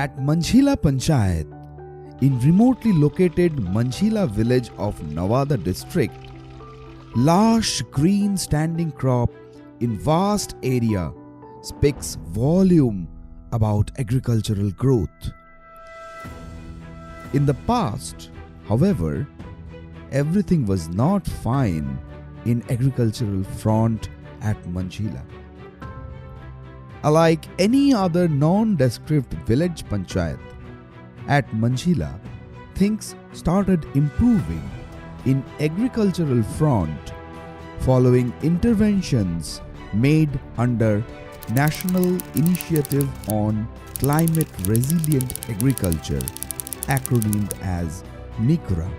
At Manjhila Panchayat, in remotely located Manjhila village of Nawada district, lush green standing crop in vast area speaks volume about agricultural growth. In the past, however, everything was not fine in agricultural front at Manjhila. Unlike any other nondescript village panchayat, at Manjhila, things started improving in agricultural front following interventions made under National Initiative on Climate Resilient Agriculture, acronymed as NICRA.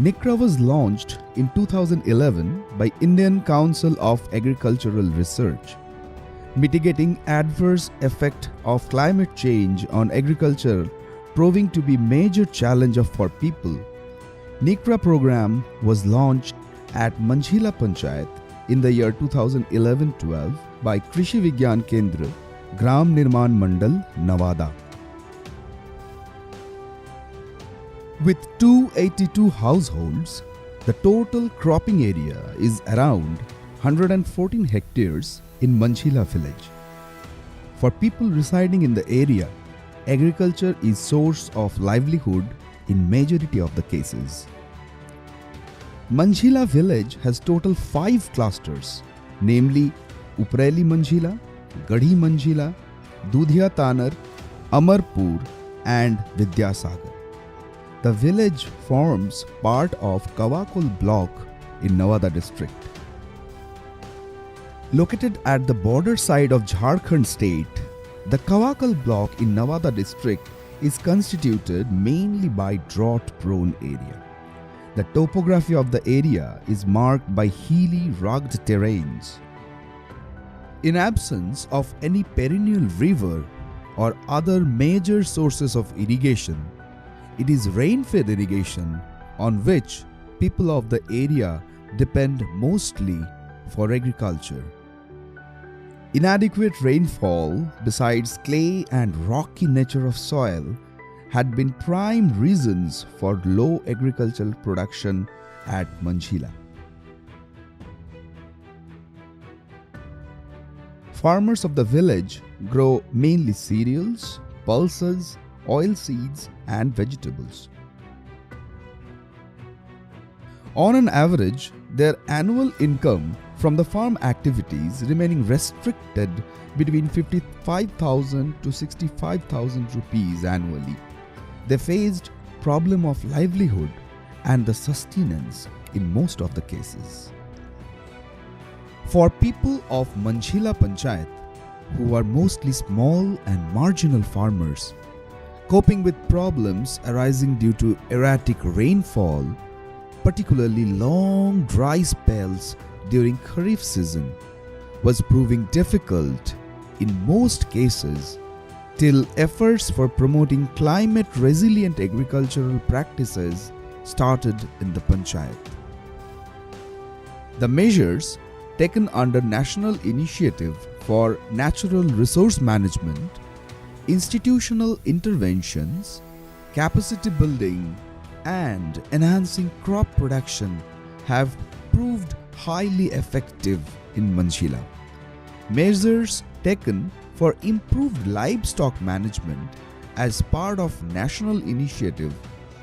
NICRA was launched in 2011 by Indian Council of Agricultural Research. Mitigating adverse effect of climate change on agriculture proving to be major challenge for people, NICRA program was launched at Manjhila Panchayat in the year 2011-12 by Krishi Vigyan Kendra, Gram Nirman Mandal, Nawada. With 282 households, the total cropping area is around 114 hectares in Manjhila village. For people residing in the area, agriculture is source of livelihood in majority of the cases. Manjhila village has total 5 clusters, namely Upreli Manjhila, Gadhi Manjhila, Dudhia Tanar, Amarpur and Vidyasagar. The village forms part of Kavakul block in Nawada district. Located at the border side of Jharkhand state, the Kavakal block in Nawada district is constituted mainly by drought-prone area. The topography of the area is marked by hilly, rugged terrains. In absence of any perennial river or other major sources of irrigation, it is rain-fed irrigation on which people of the area depend mostly for agriculture. Inadequate rainfall, besides clay and rocky nature of soil, had been prime reasons for low agricultural production at Manjhila. Farmers of the village grow mainly cereals, pulses, oilseeds and vegetables. On an average, their annual income from the farm activities remaining restricted between 55,000 to 65,000 rupees annually. They faced problem of livelihood and the sustenance in most of the cases. For people of Manjhila Panchayat, who are mostly small and marginal farmers, coping with problems arising due to erratic rainfall, particularly long dry spells during Kharif season, was proving difficult in most cases till efforts for promoting climate resilient agricultural practices started in the panchayat. The measures taken under National Initiative for Natural Resource Management, institutional interventions, capacity building and enhancing crop production have proved highly effective in Manjhila. Measures taken for improved livestock management as part of national initiative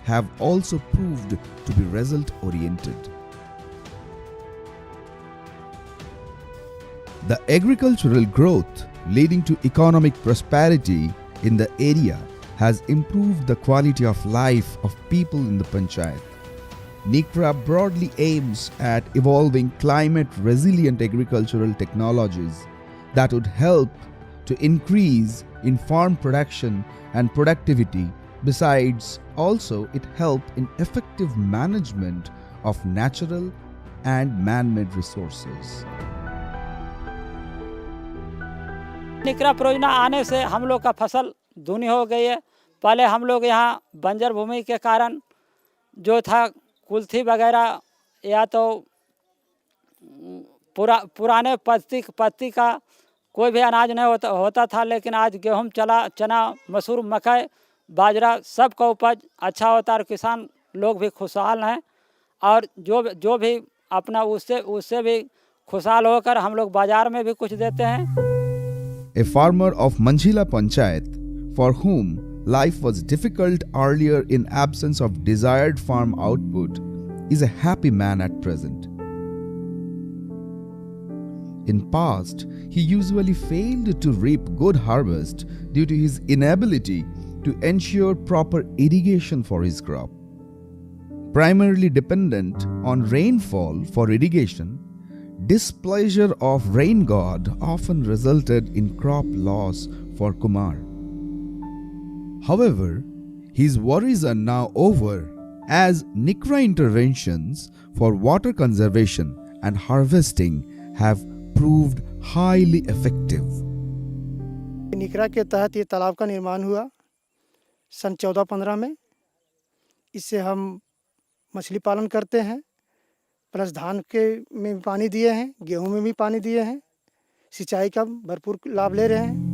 have also proved to be result oriented. The agricultural growth leading to economic prosperity in the area has improved the quality of life of people in the panchayat. NICRA broadly aims at evolving climate resilient agricultural technologies that would help to increase in farm production and productivity. Besides, also it helps in effective management of natural and man-made resources. निकरा परियोजना आने से हम लोग का फसल दूनी हो गई है। पहले हम लोग यहाँ बंजर भूमि के कारण जो था कुल्थी वगैरह या तो पुराने पत्ती का कोई भी अनाज नहीं होता था, लेकिन आज गेहूँ, चना, मसूर, मकई, बाजरा सबका उपज अच्छा होता है और किसान लोग भी खुशहाल हैं। और जो भी अपना उससे भी खुशहाल होकर हम लोग बाजार में भी कुछ देते हैं। A farmer of Manjila Panchayat, for whom life was difficult earlier in absence of desired farm output, is a happy man at present. In past, he usually failed to reap good harvest due to his inability to ensure proper irrigation for his crop. Primarily dependent on rainfall for irrigation, displeasure of rain god often resulted in crop loss for Kumar. However, his worries are now over as NICRA interventions for water conservation and harvesting have proved highly effective. निकरा के तहत ये तालाब का निर्माण हुआ सन 14-15 में। इससे हम मछली पालन करते हैं, प्लस धान के में भी पानी दिए हैं, गेहूं में भी पानी दिए हैं, सिंचाई का भरपूर लाभ ले रहे हैं।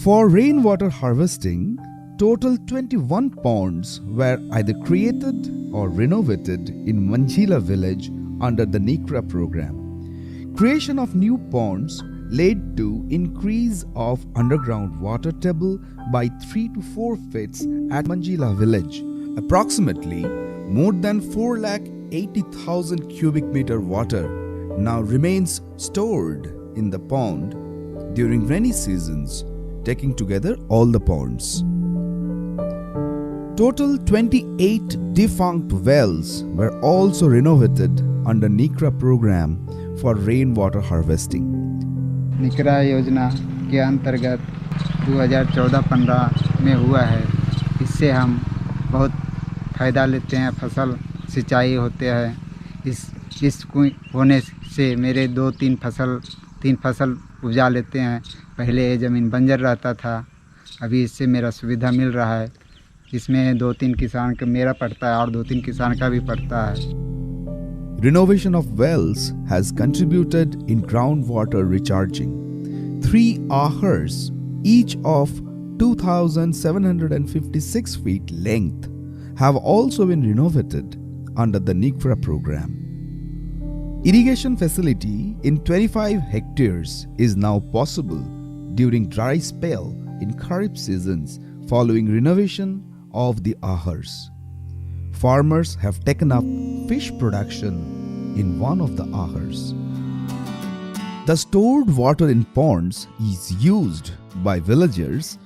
For rainwater harvesting, total 21 ponds were either created or renovated in Manjila village under the NICRA program. Creation of new ponds led to increase of underground water table by 3 to 4 feet at Manjila village. Approximately more than 480,000 cubic meter water now remains stored in the pond during rainy seasons, taking together all the ponds. Total 28 defunct wells were also renovated under NICRA program for rainwater harvesting. निकरा योजना के अंतर्गत 2014-15 में हुआ है। इससे हम बहुत फ़ायदा लेते हैं, फसल सिंचाई होते हैं। इस होने से मेरे तीन फसल उपजा लेते हैं। पहले ये ज़मीन बंजर रहता था, अभी इससे मेरा सुविधा मिल रहा है। इसमें 2-3 किसान का मेरा पड़ता है और 2-3 किसान का भी पड़ता है। Renovation of wells has contributed in groundwater recharging. 3 ahars, each of 2,756 feet length, have also been renovated under the NICRA program. Irrigation facility in 25 hectares is now possible during dry spell in Kharif seasons following renovation of the ahars. Farmers have taken up fish production in one of the ahars. The stored water in ponds is used by villagers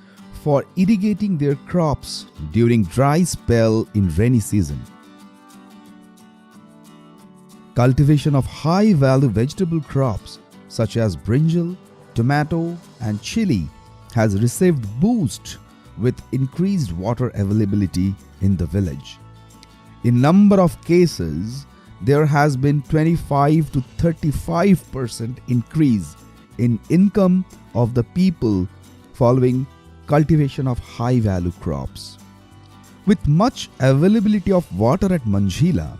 for irrigating their crops during dry spell in rainy season. Cultivation of high-value vegetable crops such as brinjal, tomato, and chili has received boost with increased water availability in the village. In number of cases, there has been 25 to 35% increase in income of the people following cultivation of high-value crops. With much availability of water at Manjila,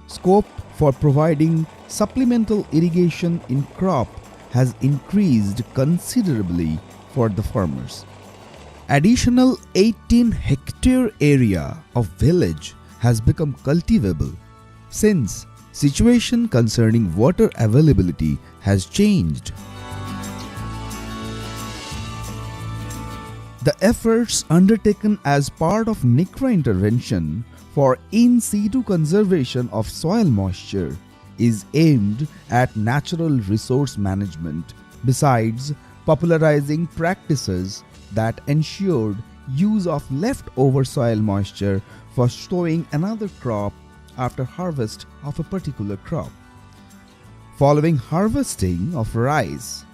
scope for providing supplemental irrigation in crop has increased considerably for the farmers. Additional 18-hectare area of village has become cultivable since situation concerning water availability has changed. The efforts undertaken as part of NICRA intervention for in situ conservation of soil moisture is aimed at natural resource management besides popularizing practices that ensured use of leftover soil moisture for sowing another crop after harvest of a particular crop. Following harvesting of rice,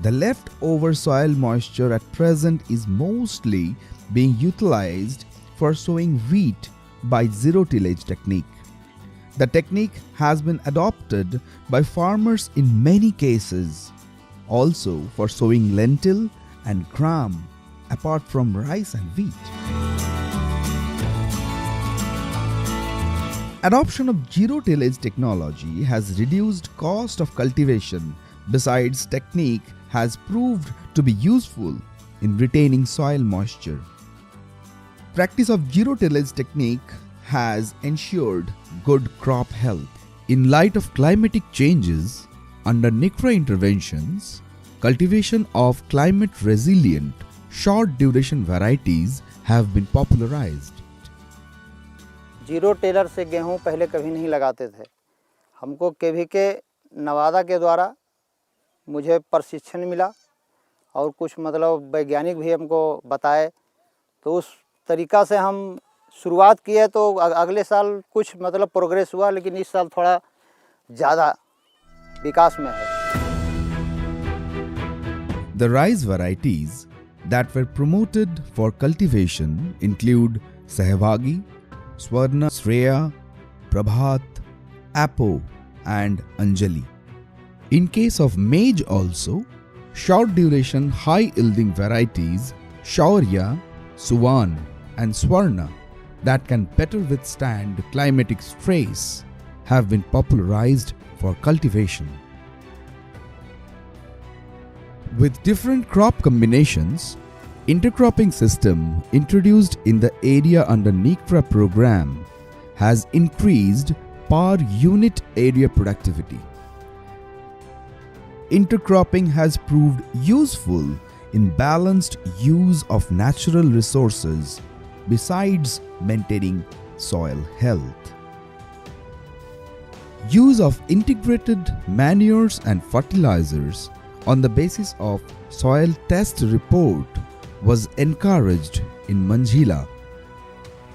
the leftover soil moisture at present is mostly being utilized for sowing wheat by zero tillage technique. The technique has been adopted by farmers in many cases, also for sowing lentil and gram apart from rice and wheat. Adoption of zero tillage technology has reduced cost of cultivation besides technique, has proved to be useful in retaining soil moisture. Practice of zero-tillage technique has ensured good crop health. In light of climatic changes, under NICRA interventions, cultivation of climate-resilient, short-duration varieties have been popularized. Zero tiller से गेहूं पहले कभी नहीं लगाते थे। हमको KVK Nawada के द्वारा मुझे प्रशिक्षण मिला और कुछ मतलब वैज्ञानिक भी हमको बताए, तो उस तरीक़ा से हम शुरुआत किए तो अगले साल कुछ मतलब प्रोग्रेस हुआ, लेकिन इस साल थोड़ा ज़्यादा विकास में है। The rice varieties that were promoted for cultivation include Sahvagi, Swarna, Shreya, Prabhat, Apo and Anjali. In case of maize also, short duration high yielding varieties Shaurya, Suvan and Swarna that can better withstand climatic stress have been popularized for cultivation. With different crop combinations, intercropping system introduced in the area under NICRA program has increased per unit area productivity. Intercropping has proved useful in balanced use of natural resources besides maintaining soil health. Use of integrated manures and fertilizers on the basis of soil test report was encouraged in Manjila.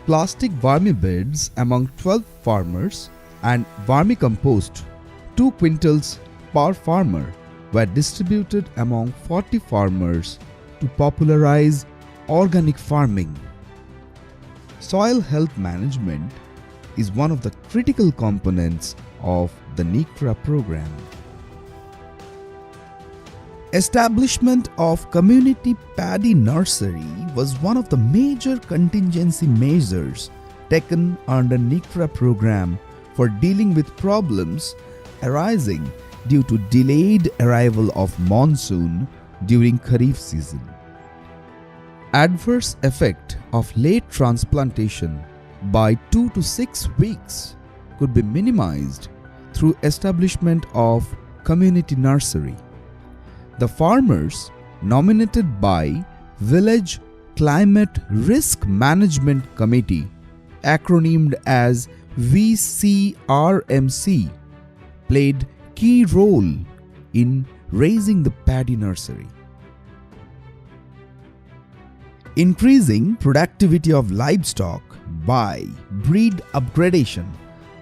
Plastic vermibeds among 12 farmers and vermicompost 2 quintals per farmer were distributed among 40 farmers to popularize organic farming. Soil health management is one of the critical components of the NICRA program. Establishment of community paddy nursery was one of the major contingency measures taken under NICRA program for dealing with problems arising due to delayed arrival of monsoon during Kharif season. Adverse effect of late transplantation by 2 to 6 weeks could be minimized through establishment of community nursery. The farmers nominated by Village Climate Risk Management Committee, acronymed as VCRMC, played key role in raising the paddy nursery. Increasing productivity of livestock by breed upgradation,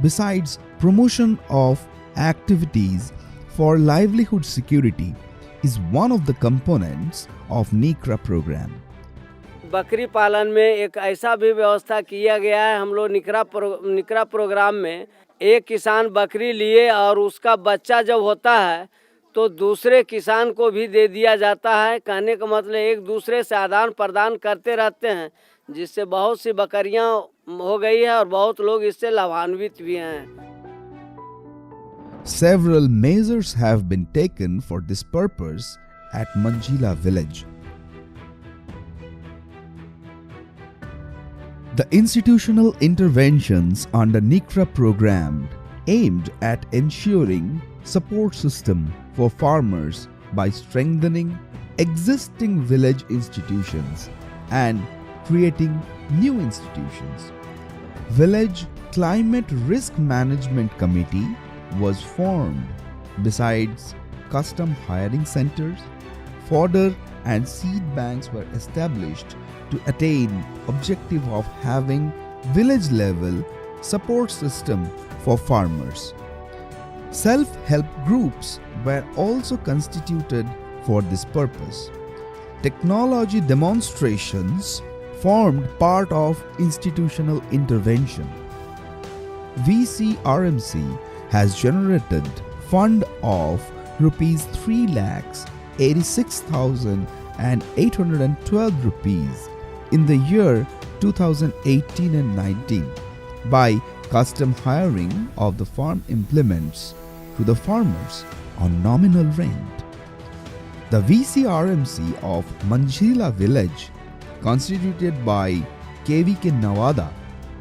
besides promotion of activities for livelihood security, is one of the components of NICRA program. बकरी पालन में एक ऐसा भी व्यवस्था किया गया है। हम लोग निकरा प्रोग्राम में एक किसान बकरी लिए और उसका बच्चा जब होता है तो दूसरे किसान को भी दे दिया जाता है। कहने का मतलब एक दूसरे से आदान प्रदान करते रहते हैं, जिससे बहुत सी बकरियां हो गई है और बहुत लोग इससे लाभान्वित भी हैं। Several measures have been taken for this purpose at Manjila village. The institutional interventions under NICRA program aimed at ensuring support system for farmers by strengthening existing village institutions and creating new institutions. Village Climate Risk Management Committee was formed. Besides, custom hiring centers, fodder and seed banks were established to attain objective of having village level support system for farmers. Self-help groups were also constituted for this purpose. Technology demonstrations formed part of institutional intervention. VCRMC has generated fund of rupees 3,86,812 rupees in the year 2018 and 19 by custom hiring of the farm implements to the farmers on nominal rent. The VCRMC of Manjhila village, constituted by KVK Nawada,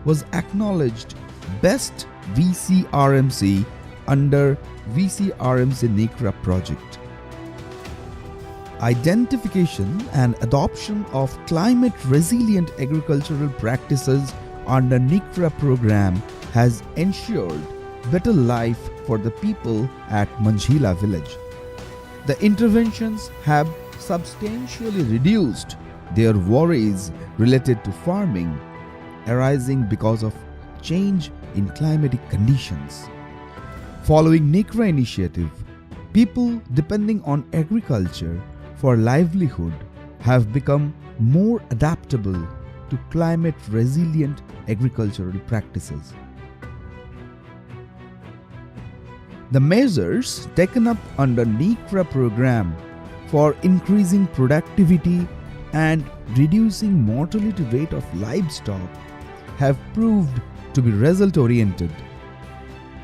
was acknowledged Best VCRMC under VCRMC NICRA project. Identification and adoption of climate resilient agricultural practices under NICRA program has ensured better life for the people at Manjhila village. The interventions have substantially reduced their worries related to farming arising because of change in climatic conditions. Following NICRA initiative, people depending on agriculture for livelihood have become more adaptable to climate resilient agricultural practices. The measures taken up under NICRA program for increasing productivity and reducing mortality rate of livestock have proved to be result oriented.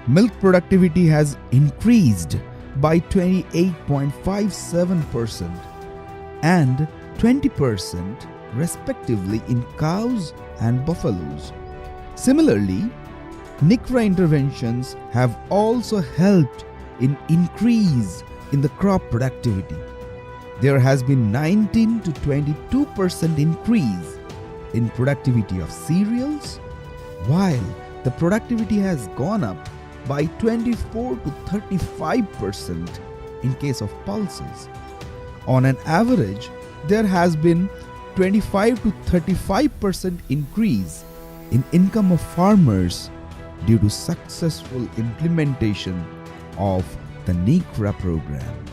Milk productivity has increased by 28.57% and 20% respectively in cows and buffaloes. Similarly, NICRA interventions have also helped in increase in the crop productivity. There has been 19 to 22% increase in productivity of cereals, while the productivity has gone up by 24 to 35% in case of pulses. On an average, there has been 25 to 35% increase in income of farmers due to successful implementation of the NICRA program.